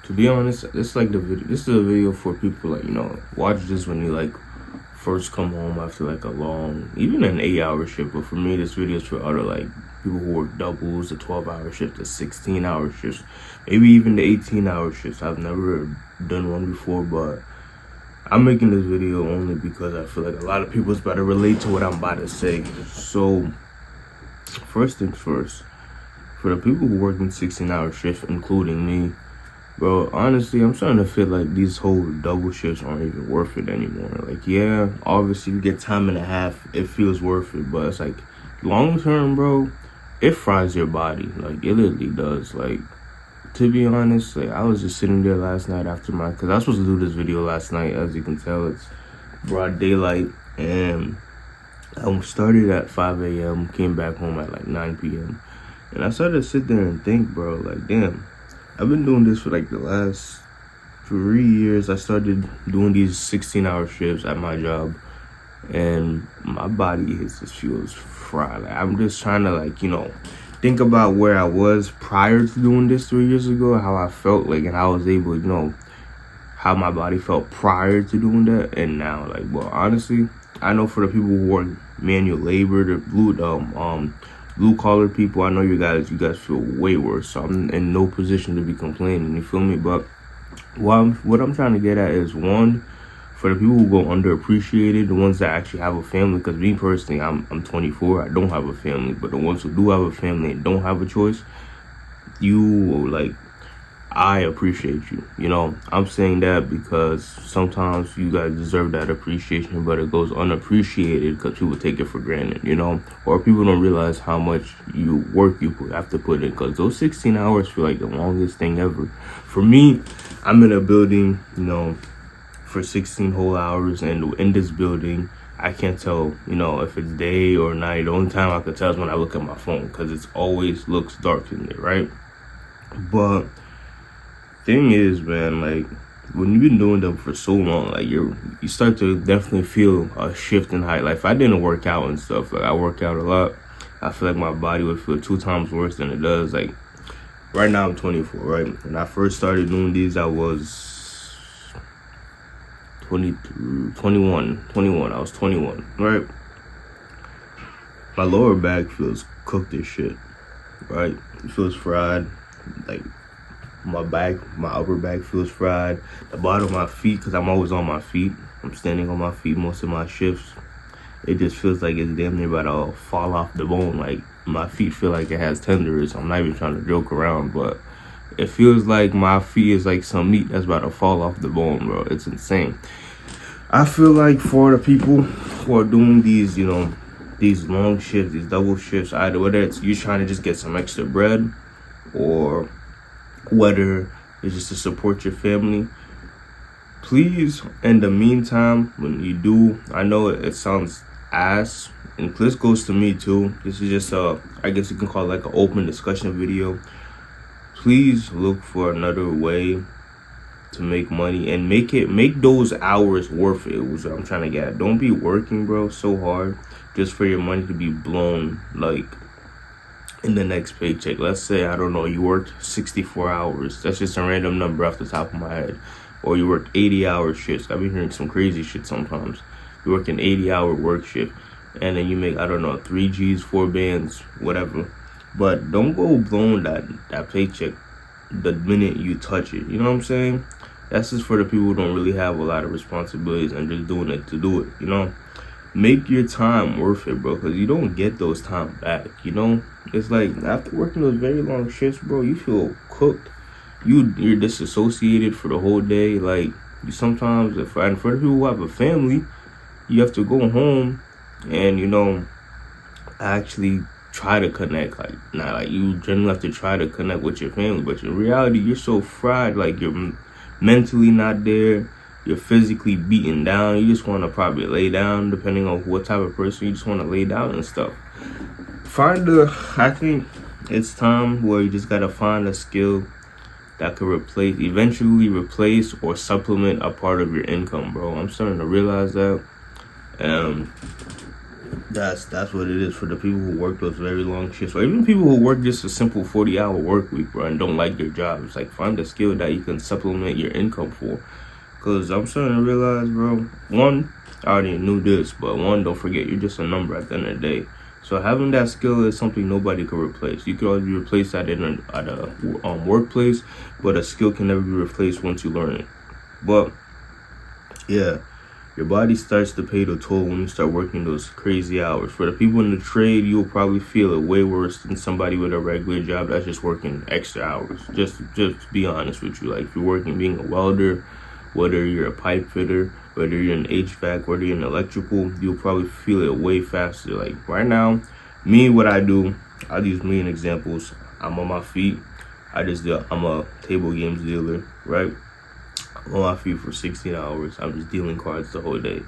To be honest, this like the video. This is a video for people like watch this when you like first come home after like a long, even an 8-hour shift. But for me, this video is for other like people who work doubles, the 12-hour shift, the 16-hour shifts, maybe even the 18-hour shifts. I've never done one before, but I'm making this video only because I feel like a lot of people is about to relate to what I'm about to say. So first things first, for the people who work in 16-hour shifts, including me, bro, honestly, I'm starting to feel like these whole double shifts aren't even worth it anymore. Like, yeah, obviously you get time and a half, it feels worth it, but it's like long term, bro, it fries your body. Like, it literally does. Like, to be honest, like, I was just sitting there last night after because I was supposed to do this video last night. As you can tell, it's broad daylight, and I started at 5 a.m., came back home at like 9 p.m. And I started to sit there and think, bro, like, damn, I've been doing this for like the last 3 years. I started doing these 16-hour shifts at my job, and my body just feels fried. Like, I'm just trying to like, think about where I was prior to doing this 3 years ago, how I felt like, and how I was able, how my body felt prior to doing that, and now, like, well, honestly, I know for the people who work manual labor, the blue collar people, I know you guys feel way worse. So I'm in no position to be complaining, you feel me? But what I'm trying to get at is, one, for the people who go underappreciated, the ones that actually have a family, because me personally, I'm 24, I don't have a family, but the ones who do have a family and don't have a choice, I appreciate you. I'm saying that because sometimes you guys deserve that appreciation, but it goes unappreciated because people take it for granted, or people don't realize how much work you have to put in, because those 16 hours feel like the longest thing ever. For me, I'm in a building, for 16 whole hours, and in this building, I can't tell, if it's day or night. The only time I could tell is when I look at my phone, because it always looks dark in there, right? But thing is, man, like, when you've been doing them for so long, like, you start to definitely feel a shift in height. Like, if I didn't work out and stuff, like, I work out a lot, I feel like my body would feel 2 times worse than it does. Like, right now I'm 24, right? When I first started doing these, I was 21. I was 21, right? My lower back feels cooked as shit, right? It feels fried. Like, my upper back feels fried. The bottom of my feet, because I'm always on my feet, I'm standing on my feet most of my shifts, it just feels like it's damn near about to fall off the bone. Like, my feet feel like it has tenders. I'm not even trying to joke around, but it feels like my feet is like some meat that's about to fall off the bone, bro. It's insane. I feel like for the people who are doing these, these long shifts, these double shifts, either whether it's you're trying to just get some extra bread, or whether it's just to support your family, please, in the meantime, when you do, I know it sounds ass, and this goes to me too, this is just I guess you can call it like an open discussion video. Please look for another way to make money, and make those hours worth it, was what I'm trying to get at. Don't be working, bro, so hard just for your money to be blown, like, in the next paycheck. Let's say, I don't know, you worked 64 hours. That's just a random number off the top of my head. Or you worked 80-hour shifts. I've been hearing some crazy shit sometimes. You work an 80-hour work shift, and then you make, I don't know, 3 G's, 4 bands, whatever. But don't go blowing that paycheck the minute you touch it. You know what I'm saying? That's just for the people who don't really have a lot of responsibilities and just doing it to do it, Make your time worth it, bro, because you don't get those time back, It's like, after working those very long shifts, bro, you feel cooked. You're disassociated for the whole day. Like, you sometimes, and for the people who have a family, you have to go home and, actually try to connect. Like, not like you generally have to try to connect with your family, but in reality, you're so fried, like, you're mentally not there. You're physically beaten down. You just want to probably lay down, depending on what type of person you just want to lay down and stuff. I think it's time where you just got to find a skill that could eventually replace or supplement a part of your income, bro. I'm starting to realize that. That's what it is for the people who work those very long shifts, or even people who work just a simple 40-hour work week, bro, and don't like their job. It's like, find a skill that you can supplement your income for. Cause I'm starting to realize, bro, one, I already knew this, but one, don't forget, you're just a number at the end of the day. So having that skill is something nobody can replace. You can always replace that at a workplace, but a skill can never be replaced once you learn it. But yeah, your body starts to pay the toll when you start working those crazy hours. For the people in the trade, you'll probably feel it way worse than somebody with a regular job that's just working extra hours. Just to be honest with you, like if you're working being a welder, whether you're a pipe fitter, whether you're in HVAC, whether you're in electrical, you'll probably feel it way faster. Like right now, what I do, I'll use me in examples. I'm on my feet. I'm a table games dealer, right? I'm on my feet for 16 hours. I'm just dealing cards the whole day.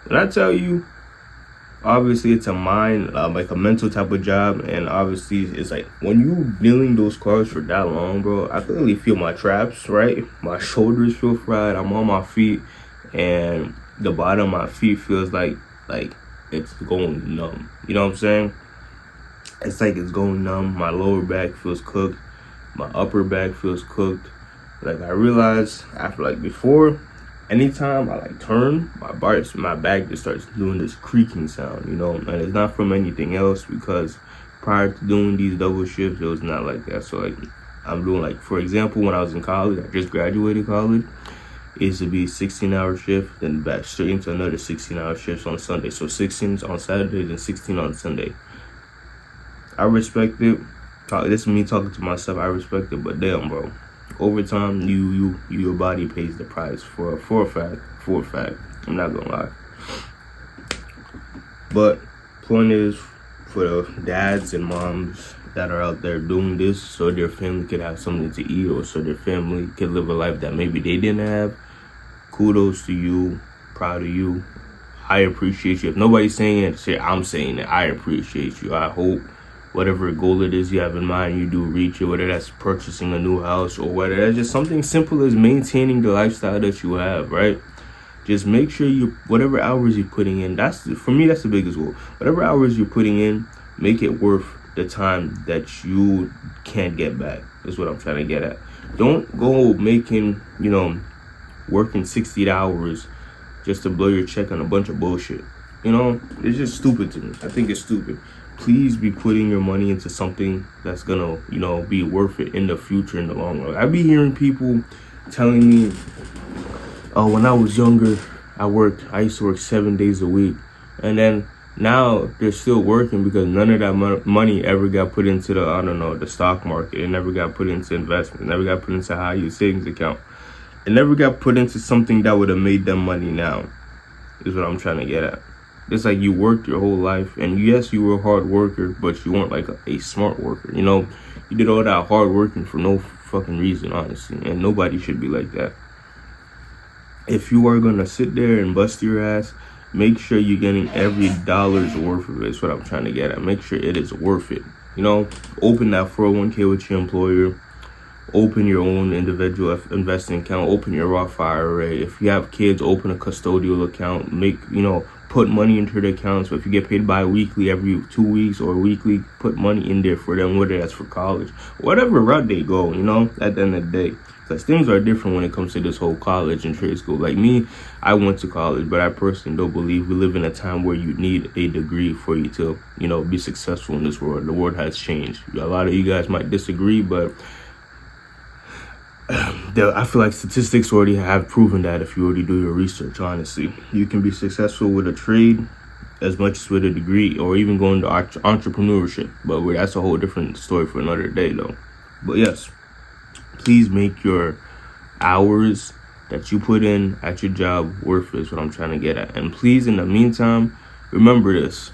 When I tell you, obviously it's a mind, like a mental type of job, and obviously it's like when you dealing those cards for that long, bro, I can really feel my traps, right? My shoulders feel fried. I'm on my feet, and the bottom of my feet feels like it's going numb. You know what I'm saying? It's like it's going numb. My lower back feels cooked. My upper back feels cooked. Like I realized after, like before, anytime I like turn, my back just starts doing this creaking sound, you know, and it's not from anything else, because prior to doing these double shifts, it was not like that. So like I'm doing, like, for example, when I was in college, I just graduated college, it used to be 16-hour shift, then back straight into another 16-hour shifts on Sunday. So 16 on Saturdays and 16 on Sunday. I respect it. This is me talking to myself. I respect it, but damn, bro. Over time, your body pays the price for a fact. I'm not gonna lie. But point is, for the dads and moms that are out there doing this so their family could have something to eat, or so their family could live a life that maybe they didn't have, kudos to you. Proud of you. I appreciate you. If nobody's saying it, I'm saying it. I appreciate you. I hope whatever goal it is you have in mind, you do reach it, whether that's purchasing a new house, or whether that's just something simple as maintaining the lifestyle that you have, right? Just make sure whatever hours you're putting in, for me, that's the biggest goal. Whatever hours you're putting in, make it worth the time that you can't get back, is what I'm trying to get at. Don't go making, working 60 hours just to blow your check on a bunch of bullshit. It's just stupid to me. I think it's stupid. Please be putting your money into something that's gonna, be worth it in the future, in the long run. I be hearing people telling me, oh, when I was younger, I used to work 7 days a week. And then now they're still working because none of that money ever got put into the stock market. It never got put into investment. It never got put into high yield savings account. It never got put into something that would have made them money now, is what I'm trying to get at. It's like you worked your whole life, and yes, you were a hard worker, but you weren't like a smart worker. You did all that hard working for no fucking reason, honestly, and nobody should be like that. If you are gonna sit there and bust your ass, make sure you're getting every dollar's worth of it. That's what I'm trying to get at. Make sure it is worth it. Open that 401k with your employer. Open your own individual investing account. Open your Roth IRA. If you have kids, open a custodial account. Put money into the account. So if you get paid bi-weekly every 2 weeks or weekly, put money in there for them, whether that's for college, whatever route they go, at the end of the day. Because things are different when it comes to this whole college and trade school. Like me, I went to college, but I personally don't believe we live in a time where you need a degree for you to, be successful in this world. The world has changed. A lot of you guys might disagree, but I feel like statistics already have proven that if you already do your research, honestly. You can be successful with a trade as much as with a degree, or even going to entrepreneurship. But that's a whole different story for another day, though. But yes, please make your hours that you put in at your job worth it, is what I'm trying to get at. And please, in the meantime, remember this.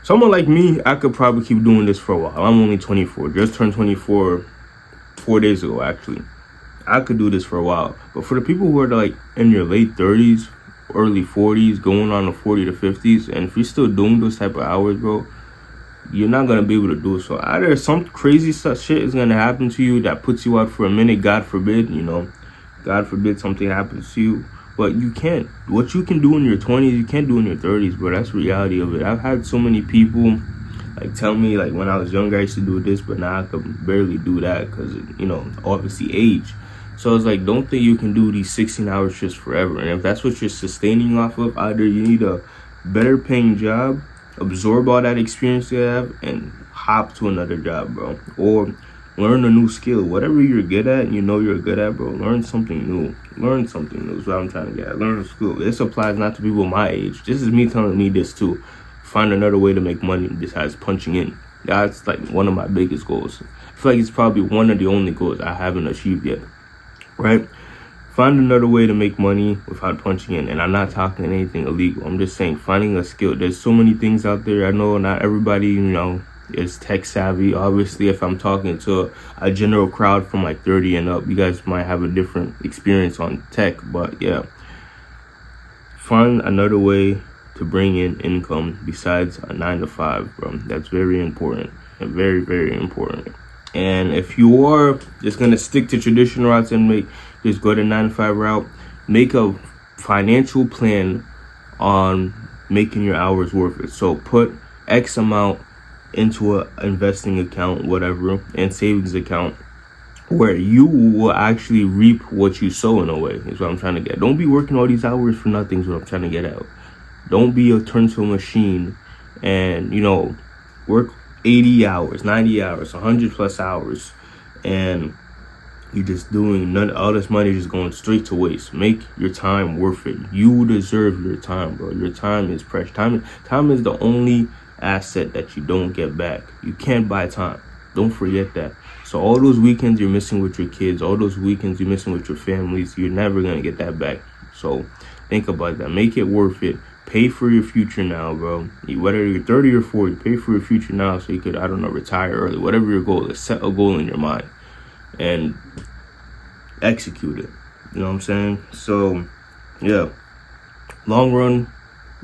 Someone like me, I could probably keep doing this for a while. I'm only 24. Just turned 24 4 days ago, actually. I could do this for a while. But for the people who are like in your late 30s, early 40s, going on to 40 to 50s, and if you're still doing those type of hours, bro, you're not going to be able to do it. So either some crazy shit is going to happen to you that puts you out for a minute, God forbid, God forbid something happens to you, But you can't. What you can do in your 20s, you can't do in your 30s, bro. That's the reality of it. I've had so many people like tell me like when I was younger I used to do this, but now I can barely do that because obviously age. So it's like, don't think you can do these 16-hour shifts forever. And if that's what you're sustaining off of, either you need a better paying job, absorb all that experience you have, and hop to another job, bro. Or learn a new skill. Whatever you're good at and you're good at, bro, learn something new. Learn something new is what I'm trying to get at. Learn a skill. This applies not to people my age. This is me telling me this too. Find another way to make money besides punching in. That's like one of my biggest goals. I feel like it's probably one of the only goals I haven't achieved yet. Right? Find another way to make money without punching in. And I'm not talking anything illegal. I'm just saying finding a skill. There's so many things out there. I know not everybody, is tech savvy. Obviously, if I'm talking to a general crowd from like 30 and up, you guys might have a different experience on tech. But yeah, find another way to bring in income besides a 9 to 5, bro. That's very important and very, very important. And if you are just gonna stick to traditional routes and just go the 9 to 5 route, make a financial plan on making your hours worth it. So put X amount into a investing account, whatever, and savings account where you will actually reap what you sow in a way, is what I'm trying to get. Don't be working all these hours for nothing, is what I'm trying to get out. Don't be a turn to a machine and, work 80 hours, 90 hours, 100 plus hours, and you're just doing all this money just going straight to waste. Make your time worth it. You deserve your time, bro. Your time is precious. Time is the only asset that you don't get back. You can't buy time. Don't forget that. So all those weekends you're missing with your kids, all those weekends you're missing with your families, you're never going to get that back. So think about that. Make it worth it. Pay for your future now, bro. Whether you're 30 or 40, pay for your future now so you could, retire early. Whatever your goal is, set a goal in your mind and execute it. You know what I'm saying? So, yeah. Long run,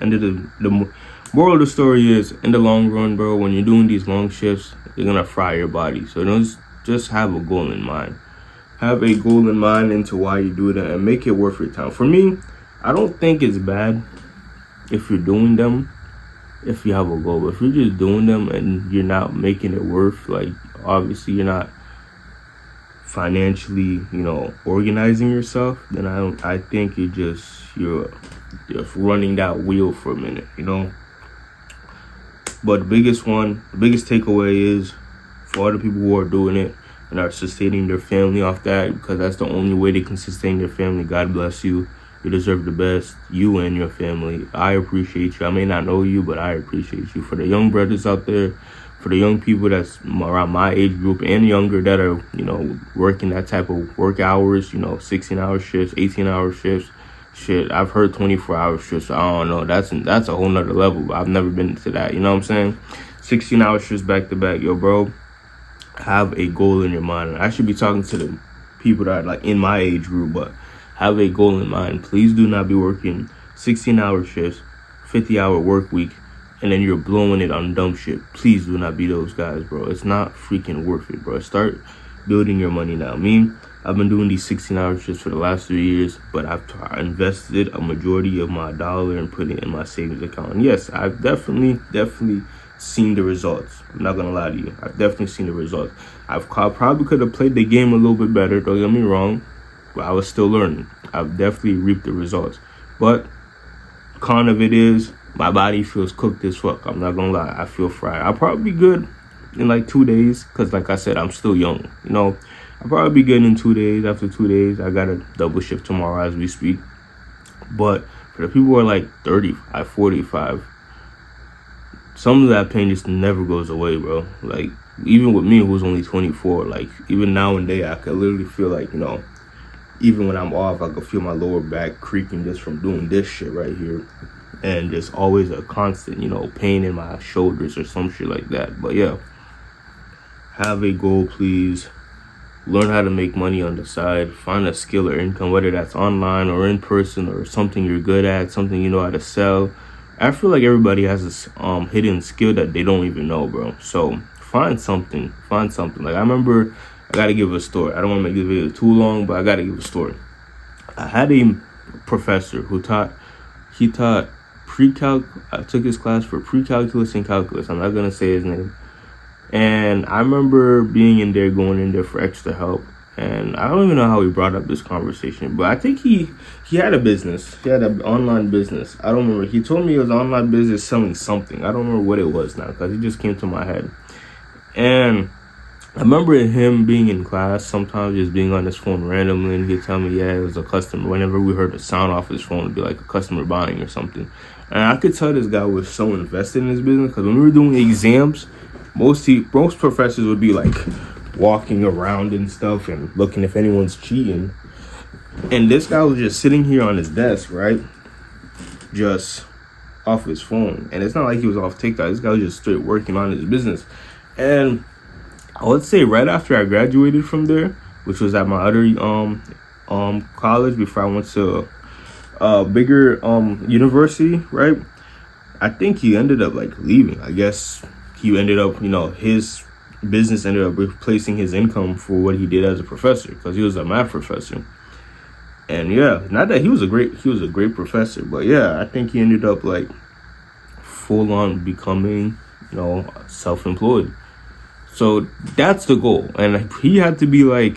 the moral of the story is, in the long run, bro, when you're doing these long shifts, you're going to fry your body. So don't just have a goal in mind. Have a goal in mind into why you do that and make it worth your time. For me, I don't think it's bad if you're doing them, if you have a goal. But if you're just doing them and you're not making it worth, like, obviously you're not financially, organizing yourself, then I think you're just running that wheel for a minute, But the biggest takeaway is for all the people who are doing it and are sustaining their family off that, because that's the only way they can sustain their family. God bless you. You deserve the best, you and your family. I appreciate you. I may not know you, but I appreciate you. For the young brothers out there, for the young people that's around my age group and younger that are, working that type of work hours, 16-hour shifts, 18-hour shifts. Shit, I've heard 24-hour shifts. So I don't know. That's a whole nother level. I've never been to that. You know what I'm saying? 16-hour shifts back to back. Yo, bro, have a goal in your mind. I should be talking to the people that are like in my age group, but have a goal in mind. Please do not be working 16-hour shifts, 50-hour work week, and then you're blowing it on dumb shit. Please do not be those guys, bro. It's not freaking worth it, bro. Start building your money now. I've been doing these 16-hour shifts for the last 3 years, but I've invested a majority of my dollar and put it in my savings account. And yes, I've definitely seen the results. I'm not gonna lie to you. I've definitely seen the results. I probably could have played the game a little bit better, don't get me wrong, but I was still learning. I've definitely reaped the results. But con of it is my body feels cooked as fuck. I'm not gonna lie. I feel fried. I'll probably be good in like 2 days because, like I said, I'm still young. I'll probably be good in 2 days. After 2 days, I got a double shift tomorrow as we speak. But for the people who are like 35, 45, some of that pain just never goes away, bro. Like, even with me, who was only 24, like, even now and then, I could literally feel like, even when I'm off, I could feel my lower back creaking just from doing this shit right here. And just always a constant, pain in my shoulders or some shit like that. But yeah, have a goal, please. Learn how to make money on the side. Find a skill or income, whether that's online or in person or something you're good at, something you know how to sell. I feel like everybody has this hidden skill that they don't even know, bro. So find something. Like, I remember, I gotta give a story. I don't want to make this video too long, but I gotta give a story. I had a professor who taught pre-calc. I took his class for pre-calculus and calculus. I'm not gonna say his name. And I remember being in there, going in there for extra help. And I don't even know how he brought up this conversation, but I think he had a business. He had an online business. I don't remember. He told me it was an online business selling something. I don't remember what it was now because it just came to my head. And I remember him being in class, sometimes just being on his phone randomly, and he'd tell me, yeah, it was a customer. Whenever we heard a sound off his phone, it'd be like a customer buying or something. And I could tell this guy was so invested in his business because when we were doing exams, most professors would be like walking around and stuff and looking if anyone's cheating. And this guy was just sitting here on his desk, right? Just off his phone. And it's not like he was off TikTok. This guy was just straight working on his business. And I would say right after I graduated from there, which was at my other college before I went to a bigger university, right? I think he ended up like leaving. I guess he ended up, his business ended up replacing his income for what he did as a professor because he was a math professor. And yeah, not that he was a great professor, but yeah, I think he ended up like full on becoming, self-employed. So that's the goal. And he had to be like,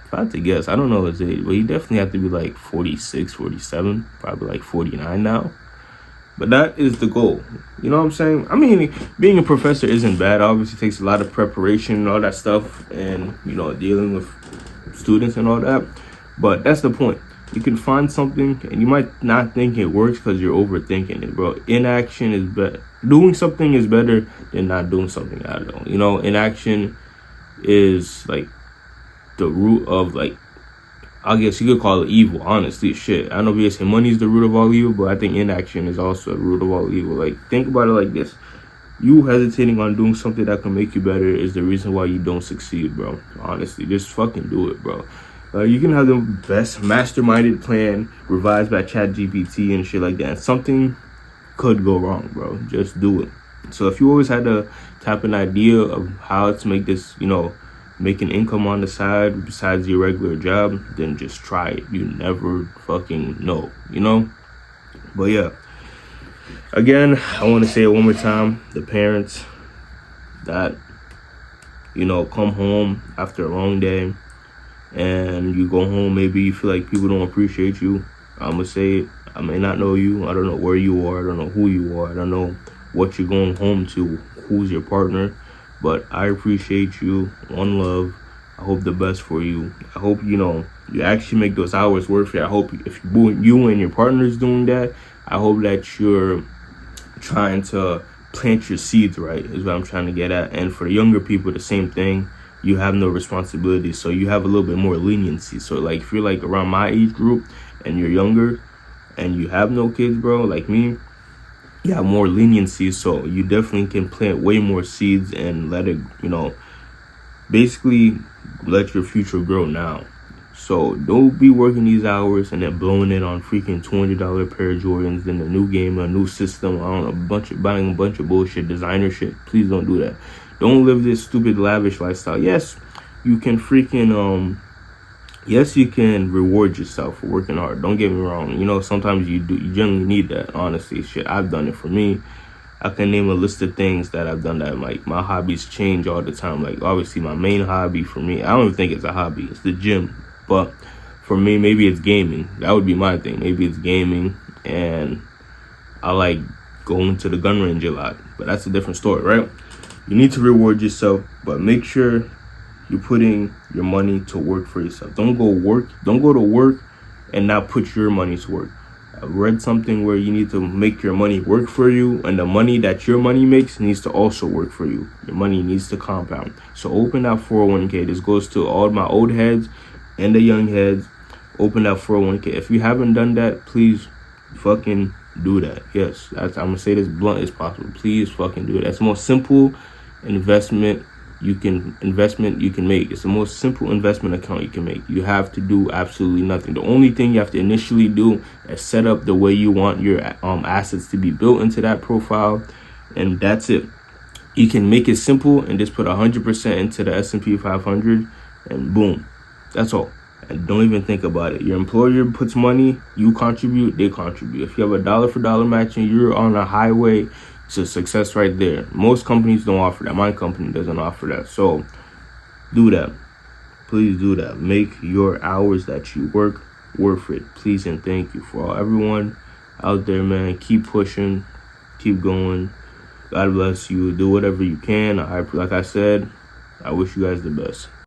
if I had to guess, I don't know his age, but he definitely had to be like 46, 47, probably like 49 now. But that is the goal. You know what I'm saying? I mean, being a professor isn't bad. Obviously, it takes a lot of preparation and all that stuff and, dealing with students and all that. But that's the point. You can find something and you might not think it works because you're overthinking it, bro. Inaction is better. Doing something is better than not doing something at all. Inaction is like the root of like, I guess you could call it evil, honestly. Shit. I know people say money is the root of all evil, but I think inaction is also the root of all evil. Like, think about it like this. You hesitating on doing something that can make you better is the reason why you don't succeed, bro. Honestly, just fucking do it, bro. You can have the best masterminded plan revised by ChatGPT and shit like that. And something could go wrong, bro. Just do it. So if you always had to tap an idea of how to make this, make an income on the side besides your regular job, then just try it. You never fucking know, But yeah, again, I want to say it one more time. The parents that, come home after a long day and you go home, maybe you feel like people don't appreciate you. I'm going to say it. I may not know you. I don't know where you are. I don't know who you are. I don't know what you're going home to, who's your partner. But I appreciate you. One love. I hope the best for you. I hope, you actually make those hours worth it. I hope if you and your partner is doing that, I hope that you're trying to plant your seeds right, is what I'm trying to get at. And for the younger people, the same thing. You have no responsibility, so you have a little bit more leniency. So, like, if you're, like, around my age group and you're younger and you have no kids, bro, like me, you have more leniency, so you definitely can plant way more seeds and let it, basically let your future grow now. So don't be working these hours and then blowing it on freaking $200 pair of Jordans, then a new game, a new system, I don't know, buying a bunch of bullshit, designer shit. Please don't do that. Don't live this stupid lavish lifestyle. Yes, you can freaking yes, you can reward yourself for working hard. Don't get me wrong. Sometimes you generally need that. Honestly, shit, I've done it for me. I can name a list of things that I've done that, like, my hobbies change all the time. Like, obviously, my main hobby for me, I don't even think it's a hobby. It's the gym. But for me, maybe it's gaming. That would be my thing. Maybe it's gaming, and I like going to the gun range a lot. But that's a different story, right? You need to reward yourself, but make sure you're putting your money to work for yourself. Don't go to work and not put your money to work. I read something where you need to make your money work for you, and the money that your money makes needs to also work for you. Your money needs to compound. So open that 401k. This goes to all my old heads and the young heads. Open that 401k. If you haven't done that, please fucking do that. Yes, I'm gonna say this blunt as possible. Please fucking do it. That's the most simple investment you can make. It's the most simple investment account you can make. You have to do absolutely nothing. The only thing you have to initially do is set up the way you want your assets to be built into that profile, and that's it. You can make it simple and just put 100% into the S&P 500, and boom, that's all. And don't even think about it. Your employer puts money, you contribute, they contribute. If you have a dollar for dollar matching, you're on a highway to success right there. Most companies don't offer that. My company doesn't offer that. So do that. Please do that. Make your hours that you work worth it. Please and thank you for everyone out there, man. Keep pushing. Keep going. God bless you. Do whatever you can. Like I said, I wish you guys the best.